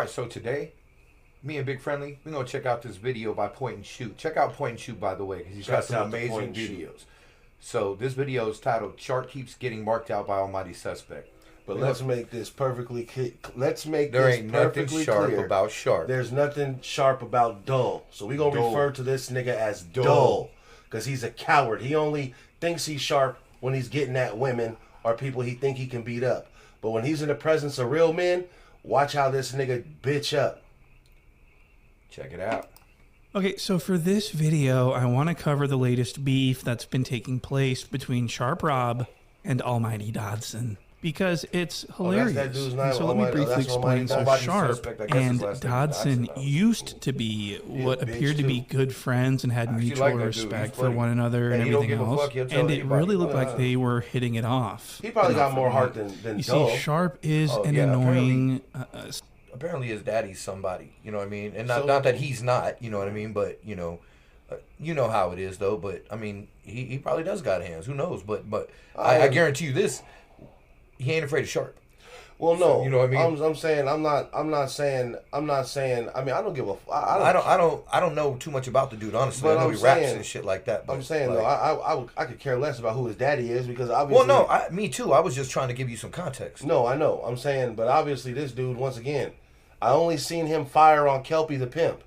right, so today, me and Big Friendly, we're going to check out this video by Point and Shoot. Check out Point and Shoot, by the way, because he's got some amazing videos. So this video is titled, Sharp Keeps Getting Marked Out by Almighty Suspect. But let's make this perfectly clear. There ain't nothing sharp about Sharp. There's nothing sharp about Dull. So we're going to refer to this nigga as Dull. Because he's a coward. He only thinks he's sharp when he's getting at women or people he think he can beat up. But when he's in the presence of real men, watch how this nigga bitch up. Check it out. Okay, so for this video, I want to cover the latest beef that's been taking place between Sharp Rob and Almighty Dodson. Because it's hilarious. That dude's name. So let me briefly explain. So Sharp and Dodson used to be what appeared to be good friends and had mutual respect for one another and everything else. And it really looked like they were hitting it off. He probably got more heart than you see, Sharp is an annoying... Apparently his daddy's somebody, you know what I mean? And not that he's not, you know what I mean? But, you know how it is, though. But, I mean, he probably does got hands. Who knows? But I guarantee you this. He ain't afraid of Sharp. Well, no, so, you know what I mean. I'm saying I'm not saying. I mean, I don't give a. I don't know too much about the dude, honestly. But I know he raps and shit like that. But I'm saying though, I could care less about who his daddy is because obviously. Well, no, me too. I was just trying to give you some context. No, I know. I'm saying, but obviously this dude, once again, I only seen him fire on Kelpie the pimp.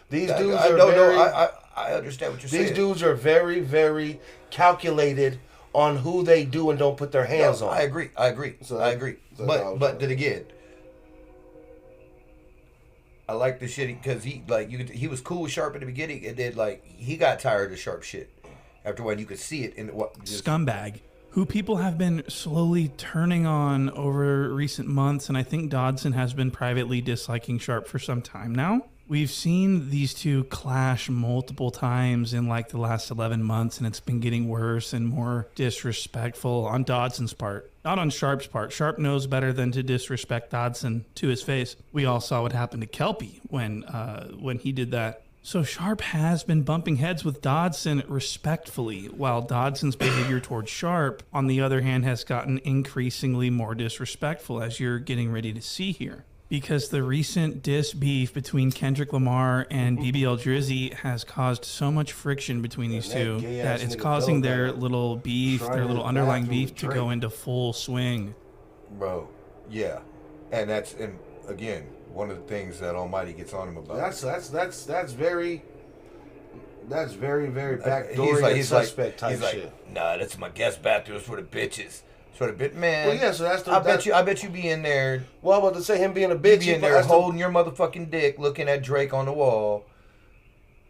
These dudes are very. I understand what you're saying. These dudes are very, very calculated on who they do and don't put their hands on. I agree. So I agree. But then again, I like the shit because he was cool with Sharp at the beginning, and then he got tired of Sharp shit after when you could see it in scumbag who people have been slowly turning on over recent months, and I think Dodson has been privately disliking Sharp for some time now. We've seen these two clash multiple times in the last 11 months, and it's been getting worse and more disrespectful on Dodson's part. Not on Sharp's part. Sharp knows better than to disrespect Dodson to his face. We all saw what happened to Kelpie when he did that. So Sharp has been bumping heads with Dodson respectfully, while Dodson's behavior towards Sharp, on the other hand, has gotten increasingly more disrespectful, as you're getting ready to see here. Because the recent diss beef between Kendrick Lamar and BBL Drizzy has caused so much friction between these two that it's causing their little beef, their little underlying beef to go into full swing. Bro, yeah. And again, one of the things that Almighty gets on him about. That's very backdoor and suspect type shit. Nah, that's my guest bathroom for the bitches. Sort of bit, man. Well, yeah, so I bet you be in there. Well, I was about to say him being a bitch. Be in there holding your motherfucking dick, looking at Drake on the wall.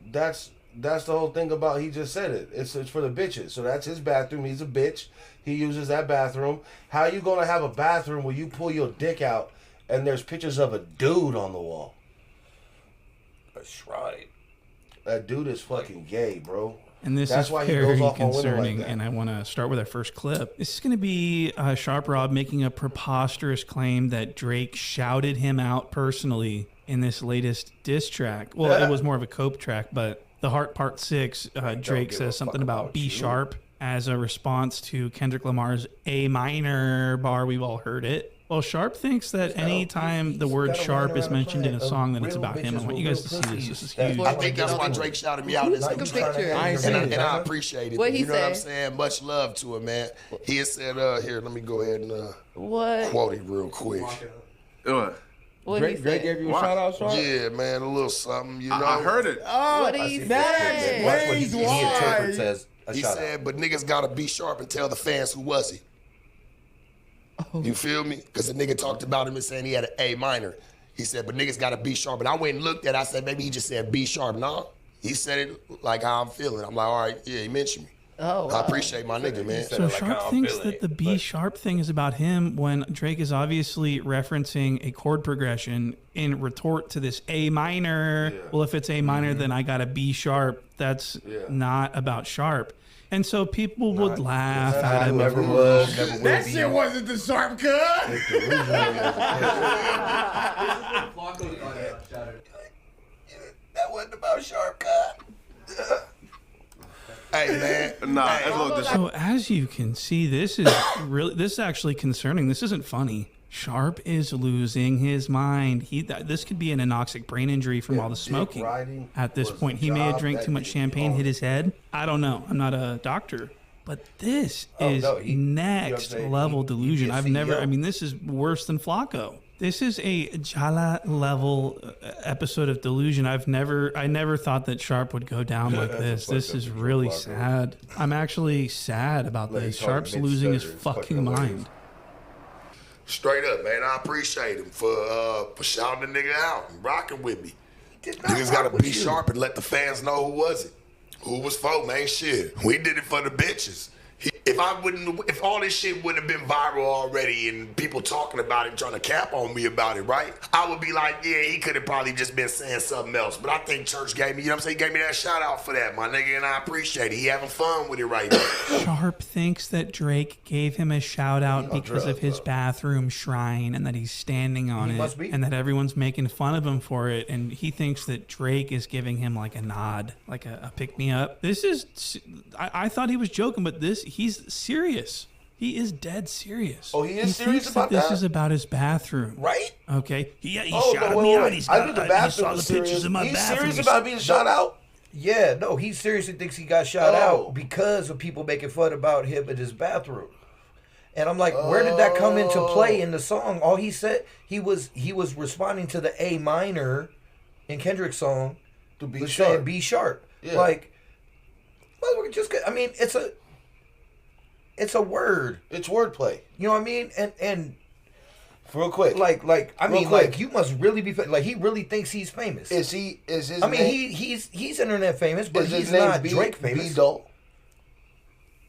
That's the whole thing about. He just said it. It's for the bitches. So that's his bathroom. He's a bitch. He uses that bathroom. How you gonna have a bathroom where you pull your dick out and there's pictures of a dude on the wall? That's right. That dude is fucking gay, bro. And this is very concerning, and I want to start with our first clip. This is going to be Sharp Rob making a preposterous claim that Drake shouted him out personally in this latest diss track. Well, it was more of a cope track, but the Heart Part 6, Drake says something about B sharp as a response to Kendrick Lamar's A minor bar. We've all heard it. Well, Sharp thinks that anytime the word sharp is mentioned in a song, then it's about him. I want you guys to see this. This is huge. I think that's why Drake shouted me out. Take a picture. And I appreciate it. What he know what I'm saying? Much love to him, man. He had said, here, let me go ahead and quote him real quick. Drake gave you a shout out, Sharp? Yeah, man, a little something, you know. I heard it. Oh, what he said? Watch what he interprets as a he shout said, out. but niggas gotta be sharp and tell the fans who was he. You feel me? Because the nigga talked about him and saying he had an A minor. He said, but niggas gotta be sharp. And I went and looked at it. I said, maybe he just said B sharp. Nah, he said it like how I'm feeling. I'm like, all right, yeah, he mentioned me. Oh, wow. I appreciate my nigga, man. So Sharp thinks that the B sharp thing is about him when Drake is obviously referencing a chord progression in retort to this A minor. Yeah. Well, if it's A minor, then I got a B sharp. That's not about Sharp. And so people would laugh at him. Never will that shit wasn't the Sharp cut. That wasn't about Sharp cut. Hey, man. Nah, So as you can see, this is actually concerning. This isn't funny. Sharp is losing his mind. This could be an anoxic brain injury from all the smoking. At this point, he may have drank too much champagne, hit his head. I don't know. I'm not a doctor. But this is next level delusion. This is worse than Flacco. This is a Jala level episode of delusion. I never thought that Sharp would go down like this. This is really sad. I'm actually sad about this. Sharp's losing his fucking mind. Straight up, man. I appreciate him for shouting the nigga out and rocking with me. Niggas gotta be sharp and let the fans know who was it. Who was for, man? Shit. We did it for the bitches. If all this shit wouldn't have been viral already and people talking about it, trying to cap on me about it, right? I would be like, yeah, he could have probably just been saying something else. But I think Church gave me, he gave me that shout out for that, my nigga, and I appreciate it. He having fun with it right now. Sharp thinks that Drake gave him a shout out because of his bathroom shrine and that he's standing on it and that everyone's making fun of him for it. And he thinks that Drake is giving him like a nod, like a pick me up. This is, I thought he was joking, but he's serious. He is dead serious. Oh, he is serious about that? This is about his bathroom. Right? Okay. He shouted me out. He saw the pictures of my bathroom. He's serious about being shot out? Yeah, no, he seriously thinks he got shot out because of people making fun about him in his bathroom. And I'm like, where did that come into play in the song? All he said, he was responding to the A minor in Kendrick's song to be sharp. Saying be sharp. Yeah. Like, it's a word. It's wordplay. You know what I mean? And real quick. Like you must really be like he really thinks he's famous. Is his name? He's internet famous, but he's not Drake famous. B Doll?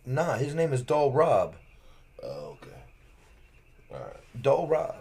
Nah, his name is Doll Rob. Oh, okay. All right. Doll Rob.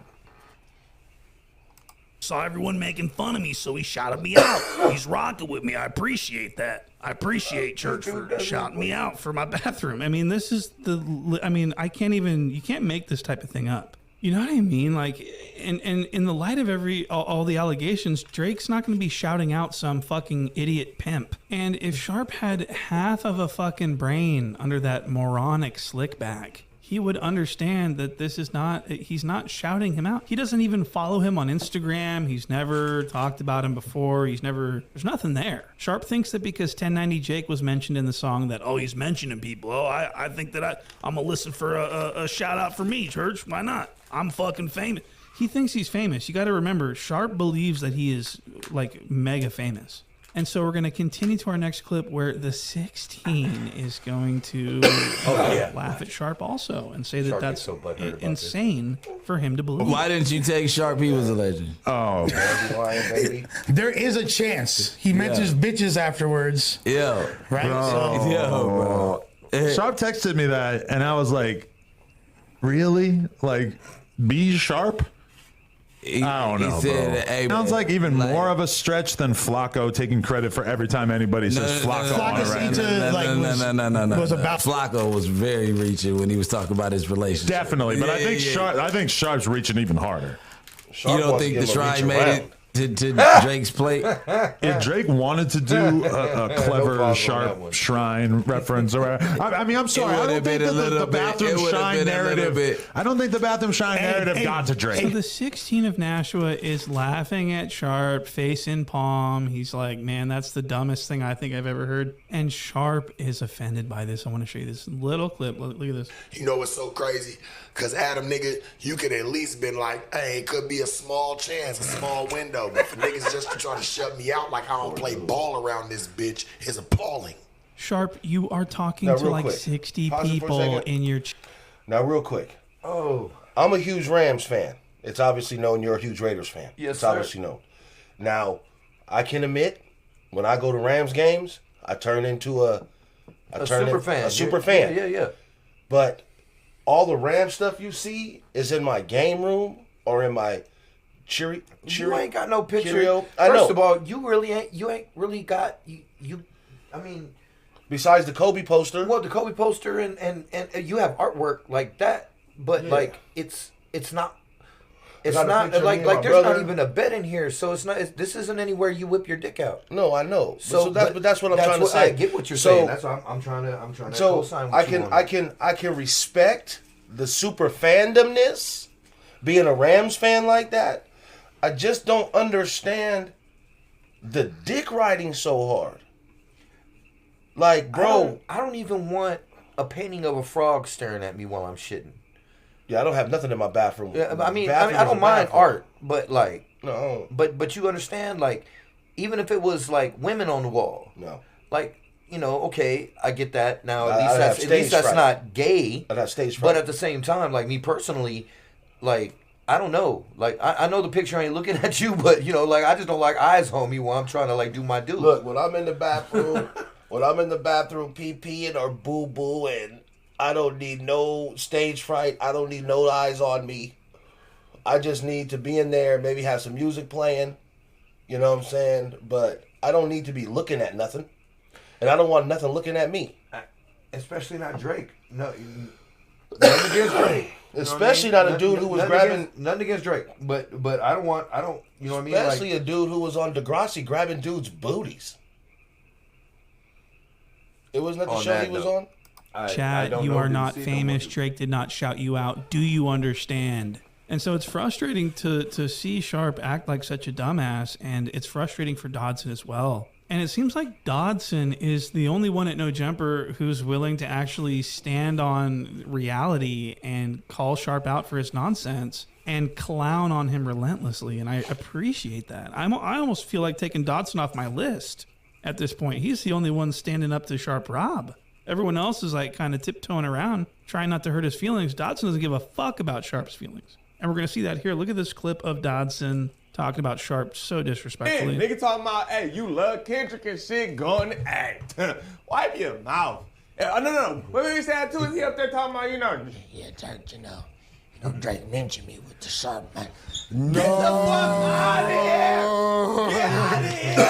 Saw everyone making fun of me, so he shouted me out. He's rocking with me. I appreciate that. I appreciate Church for shouting me out for my bathroom. I mean, you can't make this type of thing up. You know what I mean? Like, and in the light of all the allegations, Drake's not going to be shouting out some fucking idiot pimp. And if Sharp had half of a fucking brain under that moronic slick back, he would understand that he's not shouting him out. He doesn't even follow him on Instagram. He's never talked about him before. There's nothing there. Sharp thinks that because 1090 Jake was mentioned in the song that, he's mentioning people. I think that I'm going to listen for a shout out for me, Church. Why not? I'm fucking famous. He thinks he's famous. You got to remember, Sharp believes that he is like mega famous. And so we're going to continue to our next clip where the 16 is going to laugh at Sharp also and say that that's insane for him to believe. Why didn't you take Sharp? He was a legend. Oh. There is a chance. He mentions bitches afterwards. Yeah. Right? Bro. Sharp texted me that, and I was like, really? Like, be sharp? I don't know, bro. Sounds like even more of a stretch than Flacco taking credit for every time anybody says Flacco on a record. No. Flacco was very reaching when he was talking about his relationship. Definitely, but I think Sharp's reaching even harder. You don't think the Shrine made it to Drake's plate? If Drake wanted to do a clever, Sharp Shrine reference, or I'm sorry, I don't think the bathroom Shrine narrative. I don't think the bathroom Shrine narrative got to Drake. So the 16 of Nashua is laughing at Sharp, face in palm. He's like, man, that's the dumbest thing I think I've ever heard. And Sharp is offended by this. I want to show you this little clip. Look at this. You know what's so crazy? Because Adam, nigga, you could at least been like, hey, it could be a small chance, a small window. But for niggas just to try to shut me out like I don't play ball around this bitch is appalling. Sharp, you are talking to like 60 people in your... Now, real quick. I'm a huge Rams fan. It's obviously known you're a huge Raiders fan. Yes, it's obviously known. Now, I can admit, when I go to Rams games, I turn into a super fan. Yeah. But all the Ram stuff you see is in my game room or in my Cheerio. You ain't got no picture. Cheerio. First of all, you ain't really got you. I mean, besides the Kobe poster. Well, the Kobe poster and you have artwork like that, but like it's not. It's not like there's not even a bed in here, so it's not. This isn't anywhere you whip your dick out. No, I know. So that's what I'm trying to say. I get what you're saying. That's what I'm trying to. So I can respect the super fandomness, being a Rams fan like that, I just don't understand the dick riding so hard. Like, bro, I don't even want a painting of a frog staring at me while I'm shitting. Yeah, I don't have nothing in my bathroom. Yeah, I mean, I don't mind art, but like, no. But you understand, like, even if it was like women on the wall, no, like, you know, okay, I get that. Now at least that's not gay. I'd have stage fright. But at the same time, like me personally, like, I don't know. Like, I know the picture ain't looking at you, but, you know, like, I just don't like eyes on me while I'm trying to, like, do my do. Look, when I'm in the bathroom, pee-peeing or boo-boo, and I don't need no stage fright. I don't need no eyes on me. I just need to be in there, maybe have some music playing. You know what I'm saying? But I don't need to be looking at nothing. And I don't want nothing looking at me. Especially not Drake. No, nothing against Drake. Especially not a dude who was grabbing... Nothing against Drake. But I don't, you know what I mean? Especially a dude who was on Degrassi grabbing dudes' booties. It wasn't that the show he was on? Chad, you are not famous. Drake did not shout you out. Do you understand? And so it's frustrating to see Sharp act like such a dumbass, and it's frustrating for Dodson as well. And it seems like Dodson is the only one at No Jumper who's willing to actually stand on reality and call Sharp out for his nonsense and clown on him relentlessly. And I appreciate that. I almost feel like taking Dodson off my list at this point. He's the only one standing up to Sharp Rob. Everyone else is like kind of tiptoeing around, trying not to hurt his feelings. Dodson doesn't give a fuck about Sharp's feelings. And we're going to see that here. Look at this clip of Dodson talking about Sharp so disrespectfully. Hey, nigga talking about, hey, you love Kendrick and shit, going to act. Wipe your mouth. No. What did he say too? Is he up there talking about, you know? Yeah, Drake, you know, Drake mentioned me with the Sharp, man. No. Get the fuck out of here. Get out of here.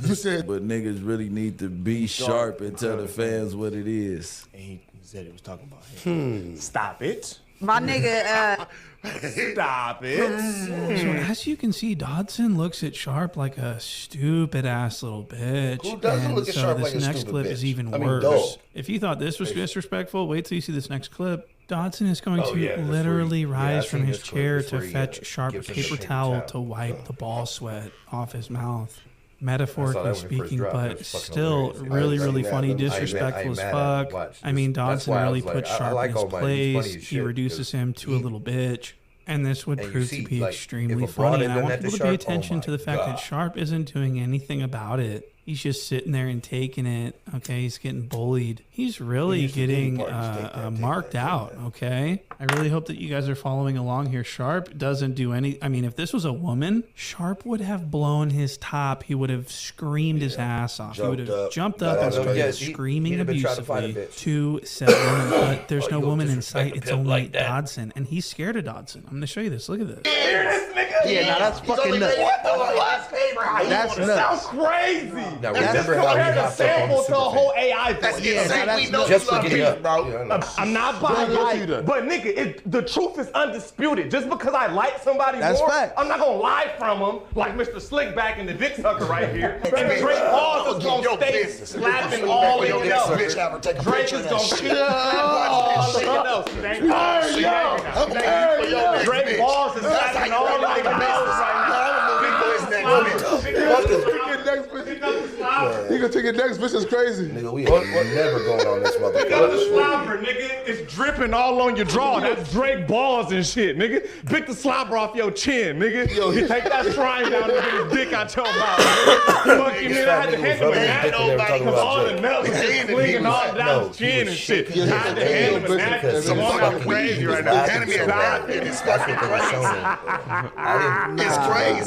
You said, but niggas really need to be sharp and tell the fans what it is. And he said he was talking about him. Stop it. My nigga, Stop it. So as you can see, Dodson looks at Sharp like a stupid ass little bitch. Who doesn't look at Sharp like a this next stupid clip bitch? is even I mean, worse. dull. If you thought this was disrespectful, wait till you see this next clip. Dodson is going to yeah, that's literally where he- rise I've from seen his this chair clip. That's to where he, fetch Sharp a gives him paper the paper towel towel. to wipe the ball sweat off his mouth. I Metaphorically saw that when it first speaking, dropped. It but was fucking still hilarious. really mad funny, at him. disrespectful as I ain't mad at fuck. him. Watch I mean, this. That's Dodson why I really was puts like, I Sharp like in all his my funny place. He shit, reduces him to a little bitch. And this would And you prove see, to be like, extremely if a broad funny. had And I done want that to people to pay Sharp, oh attention my to the fact that God. Sharp isn't doing anything about it. He's just sitting there and taking it. Okay, he's getting bullied. He's really getting marked out. Okay, I really hope that you guys are following along here. Sharp doesn't do any. I mean, if this was a woman, Sharp would have blown his top. He would have screamed his ass off. He would have jumped up and started screaming he'd have been trying to find a abusively bitch. to said woman. But there's Oh, no you gonna woman in disrespect sight. a It's pimp only like that? Dodson, and he's scared of Dodson. I'm going to show you this. Look at this. Yeah, now that's fucking nuts. That's Sounds crazy. Now remember how he Compared a hopped up on sample the to a super whole fan. AI voice. Just for getting up, bro. I'm not buying it, but nigga, the truth is undisputed. Just because I like somebody more, I'm not gonna lie from them like Mr. Slickback and the dick sucker right here. And Drake Paul is gonna stay slapping all in your nose. Drake is gonna all in your nose. Drake Balls is slapping all in your nose right now. He gonna take it next, bitch. That's crazy. Nigga, we ain't never going on this Pick up the motherfucker. slobber, nigga. It's dripping all on your draw. That's Drake Balls and shit, nigga. Pick the slobber off your chin, nigga. Yo, he take that shrine down and get his dick out your mouth. Fuck you, man. I had to handle it. Cause all the nuts was just slinging all down his chin and shit. I had to handle it, man. Some fucking crazy right now. Enemy of rap. It's fucking crazy. It's crazy.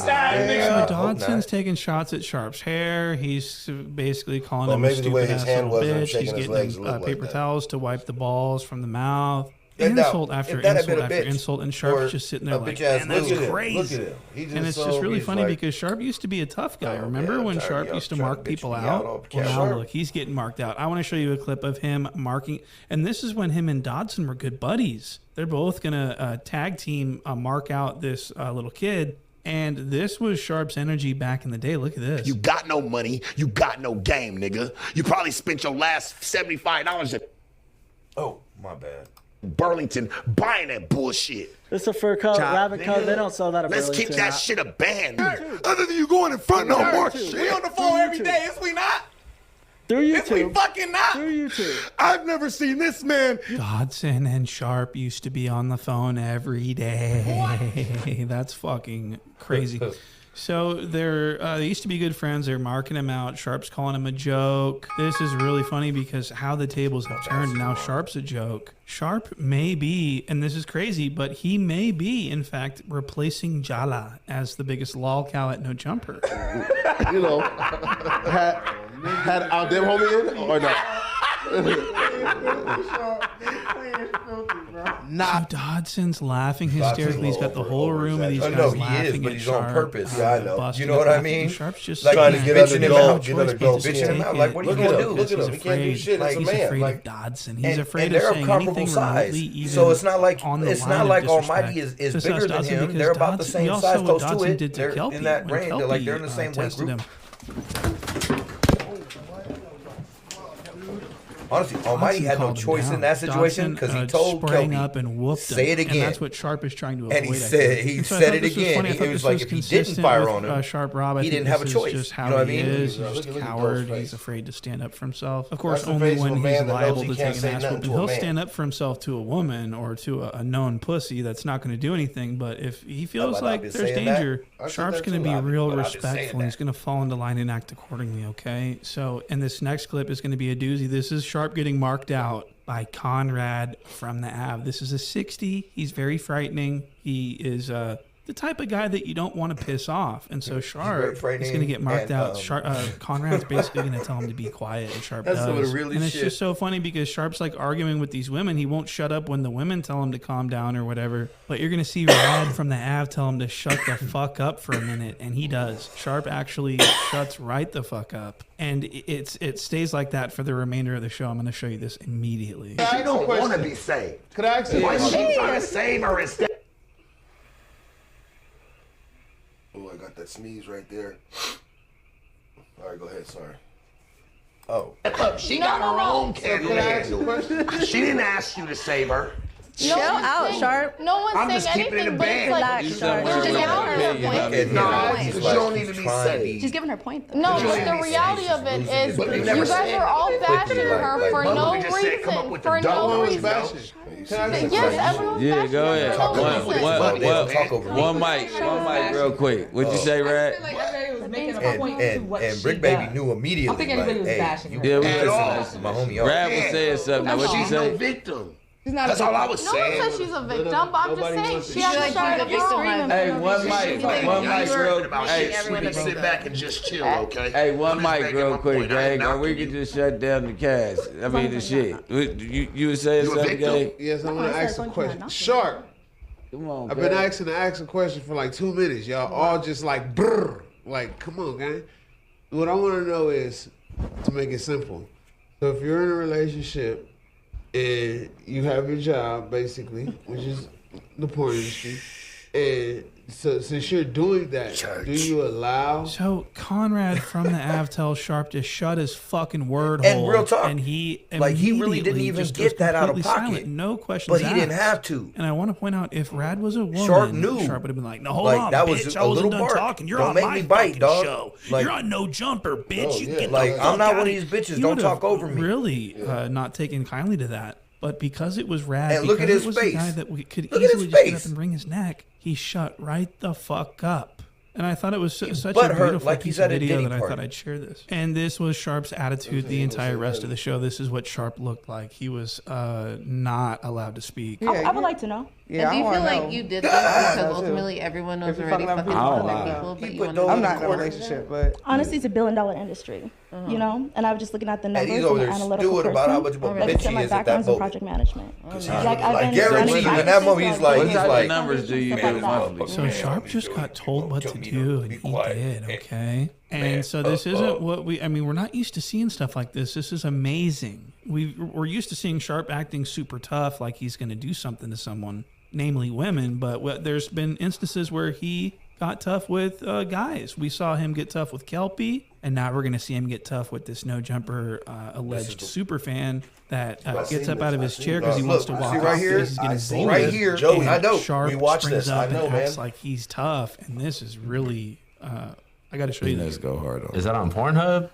So Dodson's taking shots at Sharp's hair. He's basically calling him a maybe the way stupid his ass hand little was and bitch. He's shaking his legs, getting it looked like paper that. towels to wipe the balls from the mouth. And now, Insult after if that had insult been a after bitch insult, and or Sharp's just sitting there a like, bitch-ass man, that's look at him, crazy. look at him. He And it's just really funny because Sharp used to be a tough guy. Remember when Sharp used to mark people out? Well, now look, he's getting marked out. I want to show you a clip of him marking, and this is when him and Dodson were good buddies. They're both gonna tag team mark out this little kid. And this was Sharp's energy back in the day. Look at this. You got no money. You got no game, nigga. You probably spent your last $75 at... Oh, my bad. Burlington buying that bullshit. It's a fur coat, rabbit coat. They don't sell that at Let's Burlington. keep that shit a band. Other than you going in front, no more shit. We on the phone every day, is we not? Through YouTube. If we fucking not. Through YouTube. I've never seen this man. Dodson and Sharp used to be on the phone every day. That's fucking crazy. So they used to be good friends. They're marking him out. Sharp's calling him a joke. This is really funny because how the tables have turned. Now Sharp's a joke. Sharp may be, and this is crazy, but he may be, in fact, replacing Jala as the biggest lolcow at No Jumper. You know, had our damn homie in or So Dodson's laughing hysterically. He's got the whole room of these guys laughing but at he's Sharp. on purpose. Yeah, I know. You know Get what I mean? Sharp's just like trying to get bitching him out, bitching him out. Like, what are you gonna do? Look at him. He can't do shit. It's a He's man. afraid Like of Dodson. He's afraid and of they're saying of comparable anything size. remotely even So it's not like on the it's line not of like disrespect. Almighty is This bigger than Dodson him. because They're about the Dodson- same we also size, what close to Dodson it. did to They're Kelpie in that when range. They're like they're in the Kelpie, same weight tested group. him. Honestly, Almighty had no choice in that situation because he told Kelpie, up and whooped him. say it again. And that's what Sharp is trying to avoid. And he said it again. It was like if he didn't fire on him, Sharp Rob, he didn't have a choice. Just how You know what I he mean? is. He's just a coward. He's afraid to stand up for himself. Of course, only when he's liable to take an ass whooping. He'll stand up for himself to a woman or to a known pussy that's not going to do anything. But if he feels like there's danger, Sharp's going to be real respectful. He's going to fall into line and act accordingly, okay? So, and this next clip is going to be a doozy. This is Sharp getting marked out by Conrad from the Ave. This is a 60. He's very frightening. He is the type of guy that you don't want to piss off. And so Sharp is going to get marked out. Conrad's basically going to tell him to be quiet, and Sharp does. And it's just so funny because Sharp's like arguing with these women. He won't shut up when the women tell him to calm down or whatever. But you're going to see Rad from the Ave tell him to shut the fuck up for a minute, and he does. Sharp actually shuts right the fuck up. And it stays like that for the remainder of the show. I'm going to show you this immediately. She don't want to be saved. Could I ask you a Why question? she trying to save her instead? Oh, I got that sneeze right there. All right, go ahead. Sorry. Oh. Look, she got her own Could I ask you a question? She didn't ask you to save her. Chill out, Sharp. No one's I'm saying just keeping it anything, in but it's band. like She's Sharp. not She's really giving her opinion point. on it. No, you don't need to be saved. She's giving her point. Though. No, but the reality of it is, you guys are all bashing her for no reason. For no reason. Yes, everyone's Yeah, bashing go her ahead. for no reason. One mic real quick. What'd you say, Rad? And Brick Baby knew immediately. I think everybody was bashing her. Yeah, listen, my homie. Rad was saying something. Now, what'd you She's say? no victim. That's all I was No one saying. says she's a victim, but I'm just saying she has started screaming. Hey, one mic real quick. Hey, sit back and just chill, okay? Hey, one mic real quick, gang, or we can just shut down the cast. I mean, the shit. You were saying something, gang? Yes, I want to ask a question. Sharp. Come on, I've been asking a question for like 2 minutes. Y'all all just like, brrr. Like, come on, gang. What I want to know is, to make it simple, so if you're in a relationship and you have your job, basically, which is the porn industry, and so since you're doing that, do you allow? So Conrad from the Ave tells Sharp to shut his fucking word And hole. real talk, And he really didn't immediately even just get goes that out of completely pocket. silent. No questions But he didn't asked. have to. And I want to point out, if Rad was a woman, Sharp knew. Sharp would have been like, no, hold Like, on, that bitch. was I a wasn't little done bark. talking. You're Don't on make my me bite, fucking dog. show. Like- You're on No Jumper, bitch. You get Like, the I'm not fuck one of out these bitches. He Don't would talk have over me. Really not taken kindly to that. But because it was Rad, And look at because his it was face. the guy that we could Look at easily his just get face. up and wring his neck, he shut right the fuck up. And I thought it was such a butthurt beautiful like piece he's of at a video Diddy that I party. thought I'd share this. And this was Sharp's attitude the entire rest of the show. This is what Sharp looked like. He was not allowed to speak. I would like to know. And do you feel like you did this because ultimately everyone knows already fucking other people, but you want to I'm not in a relationship, but honestly, it's $1 billion industry, you know. And I was just looking at the And numbers he's and over the there analytical stewing person. about how much of a Like I bitch said, he my is at that background's in boat. project management. I guarantee you, in that moment, he's like, What type of numbers do you do monthly? So Sharp just got told what to do, and he did, okay? And so this isn't what we're not used to seeing stuff like this. This is amazing. We're used to seeing Sharp acting super tough, like he's going to do something to someone, namely women, but there's been instances where he got tough with guys. We saw him get tough with Kelpie. And now we're going to see him get tough with this no jumper alleged super fan that gets up out of his chair because he wants to walk right here. He's getting bullied. Right here, Joey. I know. Sharp we watched springs this. up I know, and man. acts like he's tough, and this is really. I got to show you Let's this. go hard on. Is that on Pornhub?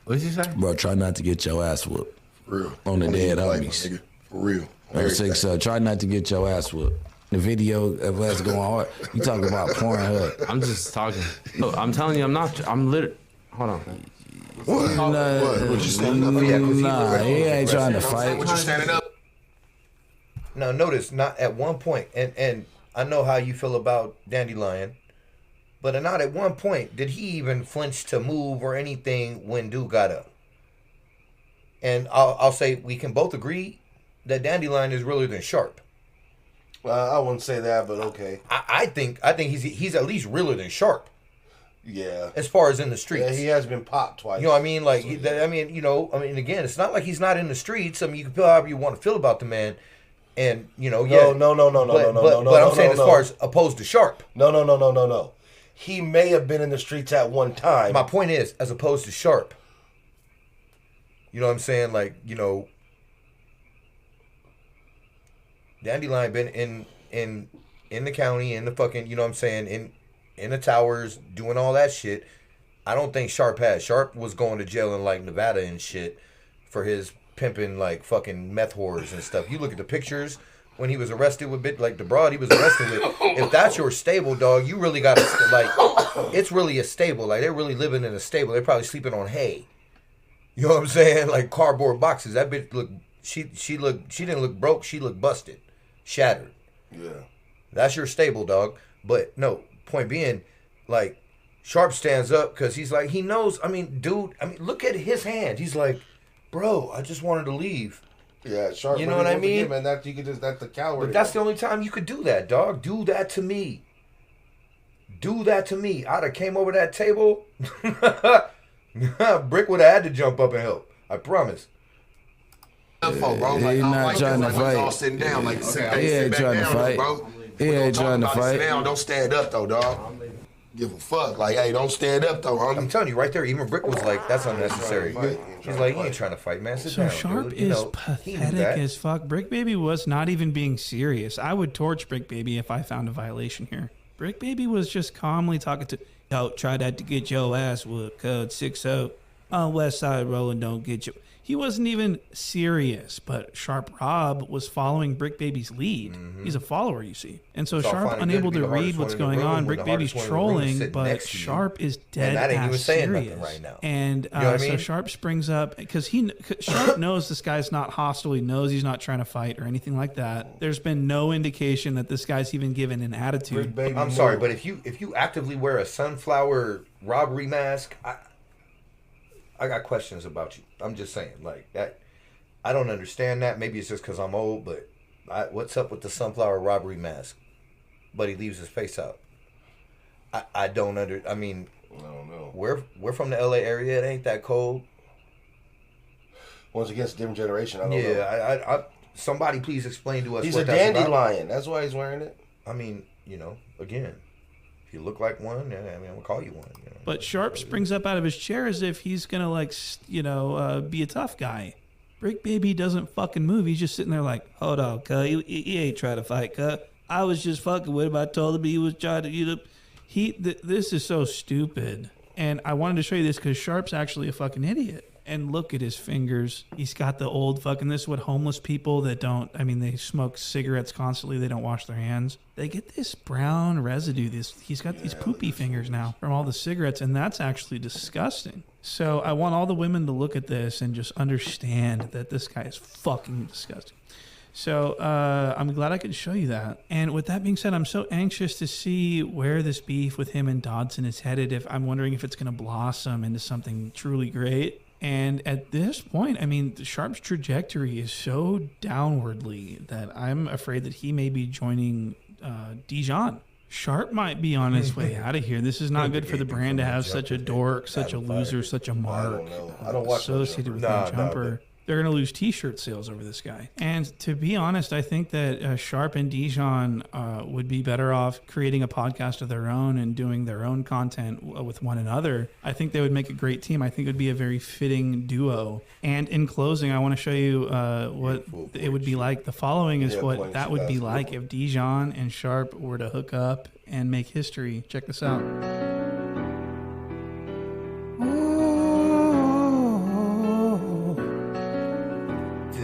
What did you say? Bro, try not to get your ass whooped. For real. On the dead Like, homies. nigga. For real. Try not to get your ass whooped. The video of us going hard. You talking about Pornhub. I'm just talking. Look, I'm telling you, I'm not. I'm lit. Hold on. What? What you standing up? Nah, he ain't trying to fight. What you standing up? Now notice, not at one point, and I know how you feel about Dandelion, but not at one point did he even flinch to move or anything when dude got up. And I'll say we can both agree that Dandelion is realer than Sharp. I wouldn't say that, but okay. I think he's at least realer than Sharp. Yeah. As far as in the streets. Yeah, he has been popped twice. You know what I mean? Like, again, it's not like he's not in the streets. I mean, you can feel however you want to feel about the man. And, No. But I'm saying as far as opposed to Sharp. No. He may have been in the streets at one time. My point is, as opposed to Sharp. You know what I'm saying? Like, Dandelion been in the county, in the fucking, you know what I'm saying, in the towers, doing all that shit. I don't think Sharp has. Sharp was going to jail in like Nevada and shit for his pimping like fucking meth whores and stuff. You look at the pictures when he was arrested with like the broad he was arrested with. If that's your stable, dog, you really got to like. It's really a stable. Like they're really living in a stable. They're probably sleeping on hay. You know what I'm saying? Like cardboard boxes. That bitch look. She didn't look broke. She looked busted, shattered. Yeah. That's your stable, dog. But no, point being, like, Sharp stands up because he's like, he knows. I mean, dude, look at his hand. He's like, bro, I just wanted to leave. Yeah, Sharp. You know what I mean? Man, that's the coward. But that's the only time you could do that, dog. Do that to me. Do that to me. I'd have came over that table. Brick would have had to jump up and help. I promise. He's not trying to fight. All sitting down, like he ain't trying to fight. He ain't trying to fight. Sit down, don't stand up though, dog. Give a fuck. Like, hey, don't stand up though, homie. I'm telling you, right there, even Brick was like, that's unnecessary. He's like, he ain't trying to fight, man. Sit So down, Sharp dude. is pathetic as fuck. Brick Baby was not even being serious. I would torch Brick Baby if I found a violation here. Brick Baby was just calmly talking to, yo, try that to get your ass with code 60 on West Side Rolling, don't get you. He wasn't even serious, but Sharp Rob was following Brick Baby's lead. Mm-hmm. He's a follower, you see. And so Sharp, unable to read what's going on, Brick Baby's trolling, but Sharp is dead ass serious right now. And so Sharp springs up, because Sharp knows this guy's not hostile. He knows he's not trying to fight or anything like that. There's been no indication that this guy's even given an attitude. I'm sorry, but if you actively wear a sunflower robbery mask, I got questions about you. I'm just saying, like that. I don't understand that. Maybe it's just because I'm old, but what's up with the sunflower robbery mask? But he leaves his face out. I don't I don't know. We're from the LA area. It ain't that cold. Once again, it's a different generation. I don't know. Yeah, somebody please explain to us. He's what a that's dandelion. about. That's why he's wearing it. I mean, again, if you look like one, I'm gonna call you one. But Sharp springs up out of his chair as if he's gonna be a tough guy. Brick Baby doesn't fucking move. He's just sitting there like, hold on, cuz he ain't trying to fight, cuz. I was just fucking with him. I told him he was trying to, this is so stupid. And I wanted to show you this because Sharp's actually a fucking idiot. And look at his fingers. He's got the old fucking, this is what homeless people that they smoke cigarettes constantly. They don't wash their hands. They get this brown residue. He's got these poopy fingers now from all the cigarettes. And that's actually disgusting. So I want all the women to look at this and just understand that this guy is fucking disgusting. So I'm glad I could show you that. And with that being said, I'm so anxious to see where this beef with him and Dodson is headed. I'm wondering if it's going to blossom into something truly great. And at this point, Sharp's trajectory is so downwardly that I'm afraid that he may be joining Dijon. Sharp might be on his way out of here. This is not good for the brand to have such a dork, such a loser, such a mark I don't watch associated with that jumper. They're going to lose T-shirt sales over this guy. And to be honest, I think that Sharp and Dijon would be better off creating a podcast of their own and doing their own content with one another. I think they would make a great team. I think it would be a very fitting duo. And in closing, I want to show you what it would be like. The following is what that would be like if Dijon and Sharp were to hook up and make history. Check this out.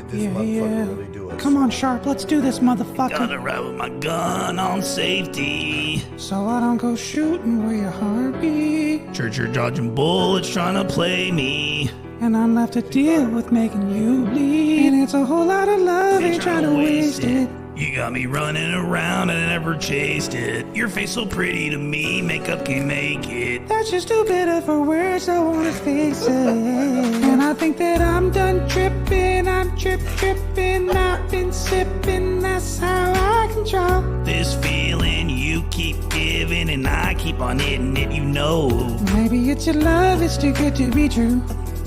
This motherfucker really do it. Come on, Sharp, let's do this, motherfucker. Gotta ride with my gun on safety. So I don't go shooting where your heart beat. Church, you're dodging bullets trying to play me. And I'm left to deal with making you bleed. And it's a whole lot of love, ain't trying to waste it. You got me running around and I never chased it. Your face so pretty to me, makeup can't make it. That's just too bitter for words, I wanna face it. And I think that I'm done tripping, I'm tripping, I've been sipping, that's how I control this feeling you keep giving and I keep on hitting it, you know. Maybe it's your love, it's too good to be true.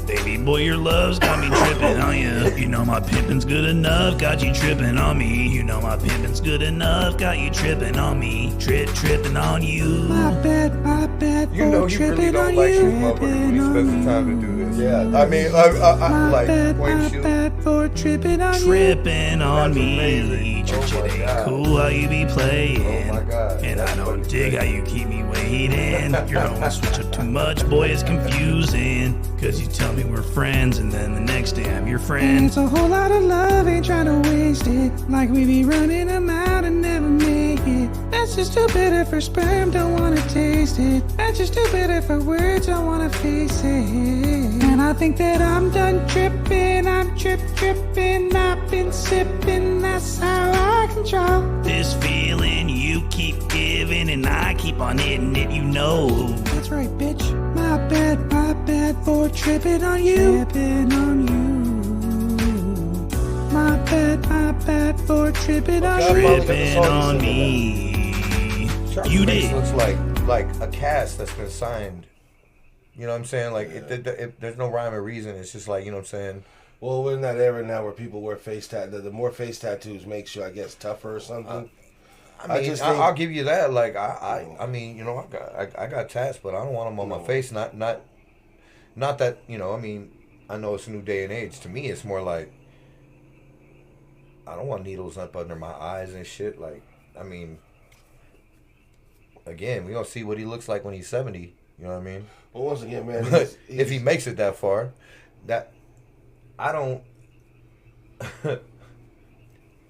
Baby boy, your love's got me tripping on you. You know my pimpin's good enough, got you tripping on me. You know my pimpin's good enough, got you tripping on me. Tripping on you. My bad, you know you really don't like this motherfucker when you spend some time to do this. Yeah, I mean, I like point shoot. For tripping on tripping on me. Church, it ain't cool how you be playing. Oh my God. And I don't dig how you keep me waiting. You're always switch up too much, boy, it's confusing. Cause you tell me we're friends and then the next day I'm your friend. And it's a whole lot of love, ain't trying to waste it. Like we be running them out and never make it. That's just too bitter for sperm, don't wanna taste it. That's just too bitter for words, don't wanna face it. And I think that I'm done tripping, I'm tripping, I've been sipping, that's how I control this feeling you keep giving and I keep on hitting it, you know. That's right, bitch. My bad for tripping on you. Tripping on you. My bad for tripping on you. Tripping on me. You did. Looks like a cast that's been signed. You know what I'm saying? Like, there's no rhyme or reason. It's just like, you know what I'm saying? Well, we're in that era now where people wear face tattoos. The more face tattoos makes you, I guess, tougher or something. I mean, I'll give you that. Like, I mean, you know, I got tats, but I don't want them on my face. Not that, you know. I mean, I know it's a new day and age. To me, it's more like I don't want needles up under my eyes and shit. Like, I mean, again, we gonna see what he looks like when he's 70. You know what I mean? Well, once again, man, he's, if he makes it that far, that I don't.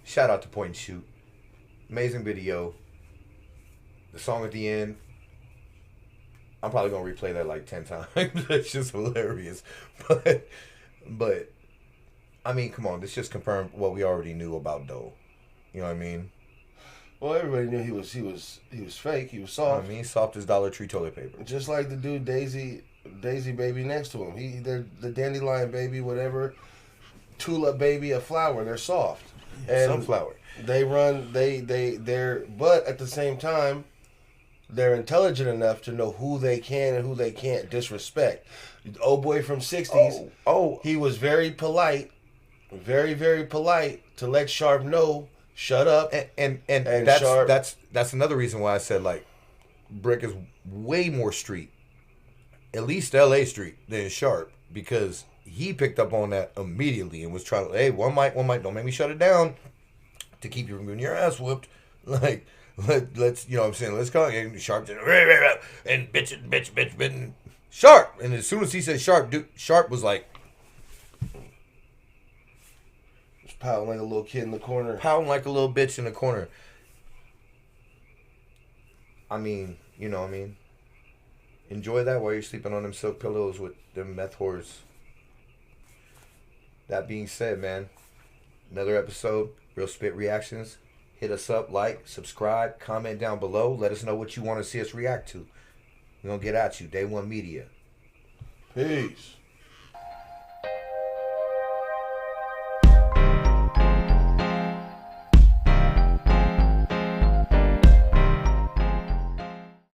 Shout out to Point and Shoot. Amazing video. The song at the end, I'm probably gonna replay that like 10 times. It's just hilarious. But I mean, come on, this just confirmed what we already knew about Doe. You know what I mean? Well, everybody knew he was fake. He was soft. I mean, soft as Dollar Tree toilet paper. Just like the dude Daisy baby next to him. They're the dandelion baby, whatever, tulip baby, a flower. They're soft. And sunflower. They're but at the same time, they're intelligent enough to know who they can and who they can't disrespect. Old boy from 60s, he was very polite, very, very polite to let Sharp know, shut up. And that's another reason why I said, like, Brick is way more street, at least LA street, than Sharp, because he picked up on that immediately and was trying to, hey, one mic, don't make me shut it down to keep you from getting your ass whooped. Like, let's, you know what I'm saying, let's go. And Sharp said, and bitch, Sharp. And as soon as he said Sharp, dude, Sharp was like, just pouting like a little kid in the corner. Pouting like a little bitch in the corner. I mean, you know what I mean? Enjoy that while you're sleeping on them silk pillows with them meth whores. That being said, man, another episode, Real Spit Reactions. Hit us up, like, subscribe, comment down below. Let us know what you want to see us react to. We're going to get at you. Day One Media. Peace.